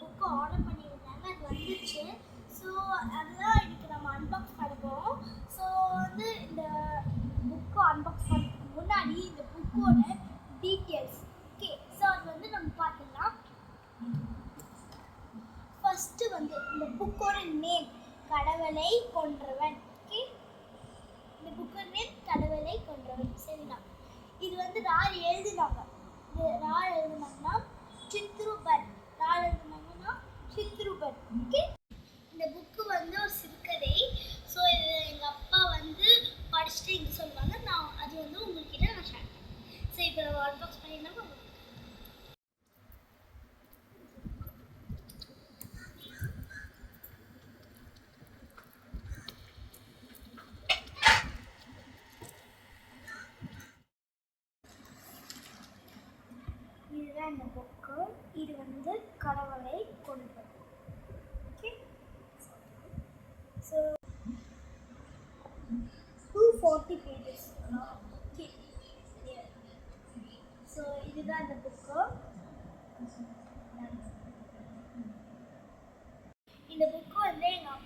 Book order பண்ணியிருந்தாங்க, அது வந்துச்சு. ஸோ அதுதான் இன்னைக்கு நம்ம அன்பாக்ஸ் பண்ண போகிறோம். ஸோ வந்து இந்த புக்கு அன்பாக்ஸ் பண்ணுறதுக்கு முன்னாடி இந்த புக்கோட டீட்டெயில்ஸ், ஓகே, ஸோ அது வந்து நம்ம பார்த்துக்கலாம். ஃபஸ்ட்டு வந்து இந்த புக்கோட நேம் கடவுளை கொன்றவன். ஓகே, இந்த புக்கோட நேம் கடவுளை கொன்றவன். சரிங்களா? இது வந்து யார் எழுதினாங்க? யார் எழுதினாங்கன்னா சித்ருபன். யார் எழுதினாங்கன்னா சித்ருபன். ஓகே, இந்த புக்கு வந்து ஒரு சிறுகதை. ஸோ இது எங்கள் அப்பா வந்து படிச்சுட்டு இங்கே சொல்லுவாங்க, நான் அது வந்து உங்கள்கிட்ட நான் ஷேர் பண்ணேன். ஸோ இப்போ நம்ம அன்பாக்ஸ் பண்ணிடலாமா? இதுதான் இந்த புக்கு. இது வந்து கடவுளை கொன்றது. Okay, so 240 pages. Okay, so இதுதான் இந்த புக்கு. இந்த புக்கு வந்து எங்கள்